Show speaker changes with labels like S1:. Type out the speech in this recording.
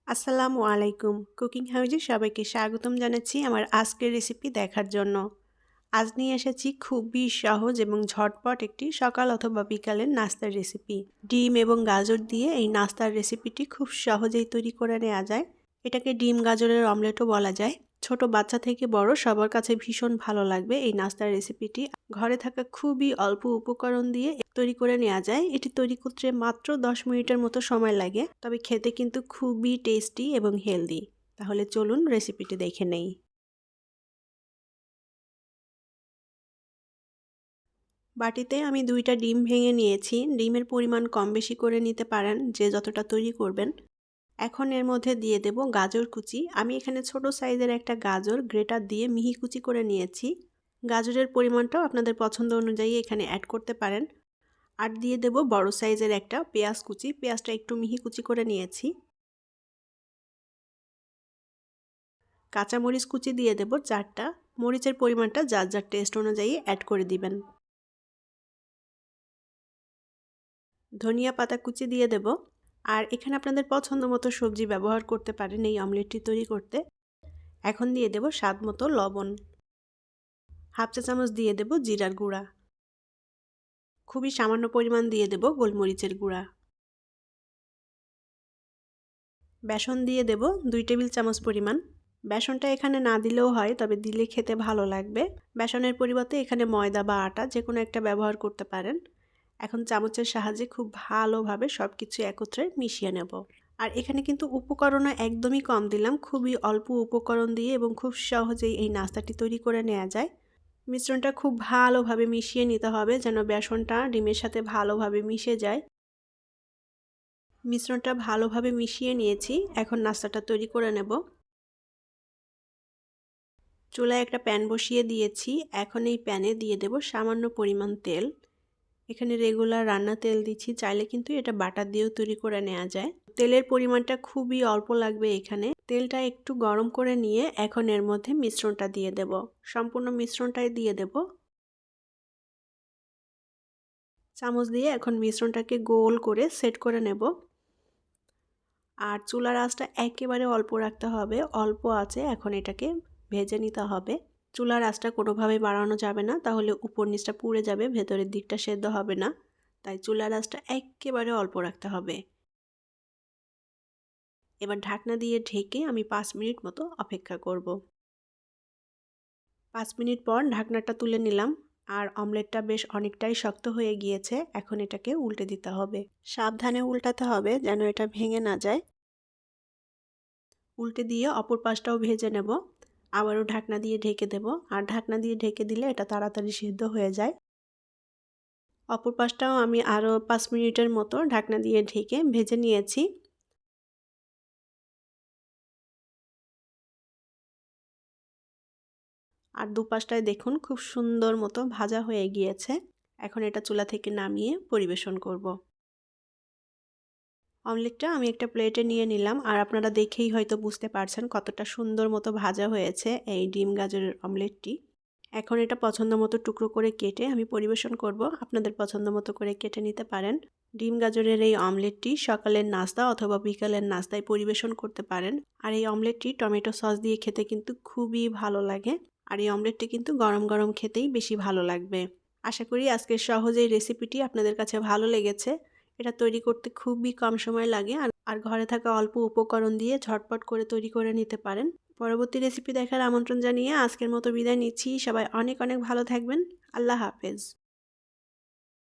S1: আসসালামু আলাইকুম। কুকিং হাউজে সবাইকে স্বাগতম জানাচ্ছি আমার আজকের রেসিপি দেখার জন্য। আজ নিয়ে এসেছি খুবই সহজ এবং ঝটপট একটি সকাল অথবা বিকালের নাস্তার রেসিপি। ডিম এবং গাজর দিয়ে এই নাস্তার রেসিপিটি খুব সহজেই তৈরি করে নেওয়া যায়। এটাকে ডিম গাজরের অমলেটও বলা যায়। ছোট বাচ্চা থেকে বড় সবার কাছে ভীষণ ভালো লাগবে এই নাস্তার রেসিপিটি। ঘরে থাকা খুবই অল্প উপকরণ দিয়ে তৈরি করে নেওয়া যায়। এটি তৈরি করতে মাত্র 10 মিনিটের মতো সময় লাগে, তবে খেতে কিন্তু খুবই টেস্টি এবং হেলদি। তাহলে চলুন রেসিপিটি দেখে নেই। বাটিতে আমি 2টা ডিম ভেঙে নিয়েছি। ডিমের পরিমাণ কম বেশি করে নিতে পারেন যে যতটা তৈরি করবেন। এখন এর মধ্যে দিয়ে দেব গাজর কুচি। আমি এখানে ছোট সাইজের একটা গাজর গ্রেটার দিয়ে মিহি কুচি করে নিয়েছি। গাজরের পরিমাণটাও আপনাদের পছন্দ অনুযায়ী এখানে অ্যাড করতে পারেন। আর দিয়ে দেব বড় সাইজের একটা পেঁয়াজ কুচি। পেঁয়াজটা একটু মিহি কুচি করে নিয়েছি। কাঁচামরিচ কুচি দিয়ে দেব 4টা। মরিচের পরিমাণটা যার যার টেস্ট অনুযায়ী অ্যাড করে দিবেন। ধনিয়া পাতা কুচি দিয়ে দেব। আর এখানে আপনাদের পছন্দ মতো সবজি ব্যবহার করতে পারেন এই অমলেটটি তৈরি করতে। এখন দিয়ে দেব স্বাদ মতো লবণ। হাফ চা চামচ দিয়ে দেব জিরার গুঁড়া। খুবই সামান্য পরিমাণ দিয়ে দেব গোলমরিচের গুঁড়া। বেসন দিয়ে দেব 2 টেবিল চামচ পরিমাণ। বেসনটা এখানে না দিলেও হয়, তবে দিলে খেতে ভালো লাগবে। বেসনের পরিবর্তে এখানে ময়দা বা আটা যে কোনো একটা ব্যবহার করতে পারেন। এখন চামচের সাহায্যে খুব ভালোভাবে সব কিছু একত্রে মিশিয়ে নেব। আর এখানে কিন্তু উপকরণও একদমই কম দিলাম। খুবই অল্প উপকরণ দিয়ে এবং খুব সহজেই এই নাস্তাটি তৈরি করে নেওয়া যায়। মিশ্রণটা খুব ভালোভাবে মিশিয়ে নিতে হবে যেন বেসনটা ডিমের সাথে ভালোভাবে মিশে যায়। মিশ্রণটা ভালোভাবে মিশিয়ে নিয়েছি। এখন নাস্তাটা তৈরি করে নেব। চুলায় একটা প্যান বসিয়ে দিয়েছি। এখন এই প্যানে দিয়ে দেব সামান্য পরিমাণ তেল। এখানে রেগুলার রান্না তেল দিচ্ছি, চাইলে কিন্তু এটা বাটার দিয়েও তৈরি করে নেওয়া যায়। তেলের পরিমাণটা খুবই অল্প লাগবে এখানে। তেলটা একটু গরম করে নিয়ে এখন এর মধ্যে মিশ্রণটা দিয়ে দেব। সম্পূর্ণ মিশ্রণটাই দিয়ে দেব। চামচ দিয়ে এখন মিশ্রণটাকে গোল করে সেট করে নেব। আর চুলার আঁচটা একেবারে অল্প রাখতে হবে। অল্প আঁচে এখন এটাকে ভেজে নিতে হবে। চুলার আঁচটা কোনোভাবে বাড়ানো যাবে না, তাহলে উপর নিচটা পুড়ে যাবে, ভেতরের দিকটা সেদ্ধ হবে না। তাই চুলার আঁচটা একেবারে অল্প রাখতে হবে। এবার ঢাকনা দিয়ে ঢেকে আমি 5 মিনিট মতো অপেক্ষা করব। 5 মিনিট পর ঢাকনাটা তুলে নিলাম। আর অমলেটটা বেশ অনেকটাই শক্ত হয়ে গিয়েছে। এখন এটাকে উল্টে দিতে হবে। সাবধানে উল্টাতে হবে যেন এটা ভেঙে না যায়। উল্টে দিয়ে অপর পাশটাও ভেজে নেব। আবারও ঢাকনা দিয়ে ঢেকে দেব। আর ঢাকনা দিয়ে ঢেকে দিলে এটা তাড়াতাড়ি সিদ্ধ হয়ে যায়। অপর পাশটাও আমি আরও 5 মিনিটের মতো ঢাকনা দিয়ে ঢেকে ভেজে নিয়েছি। আর দুপাশটায় দেখুন খুব সুন্দর মতো ভাজা হয়ে গিয়েছে। এখন এটা চুলা থেকে নামিয়ে পরিবেশন করব। অমলেটটা আমি একটা প্লেটে নিয়ে নিলাম। আর আপনারা দেখেই হয়তো বুঝতে পারছেন কতটা সুন্দর মতো ভাজা হয়েছে এই ডিম গাজরের অমলেটটি। এখন এটা পছন্দ মতো টুকরো করে কেটে আমি পরিবেশন করব। আপনাদের পছন্দ মতো করে কেটে নিতে পারেন। ডিম গাজরের এই অমলেটটি সকালের নাস্তা অথবা বিকালের নাস্তায় পরিবেশন করতে পারেন। আর এই অমলেটটি টমেটো সস দিয়ে খেতে কিন্তু খুবই ভালো লাগে। আর এই অমলেটটি কিন্তু গরম গরম খেতেই বেশি ভালো লাগবে। আশা করি আজকের সহজ এই রেসিপিটি আপনাদের কাছে ভালো লেগেছে। এটা তৈরি করতে খুবই কম সময় লাগে আর ঘরে থাকা অল্প উপকরণ দিয়ে ঝটপট করে তৈরি করে নিতে পারেন। পরবর্তী রেসিপি দেখার আমন্ত্রণ জানিয়ে আজকের মতো বিদায় নিচ্ছি। সবাই অনেক অনেক ভালো থাকবেন। আল্লাহ হাফেজ।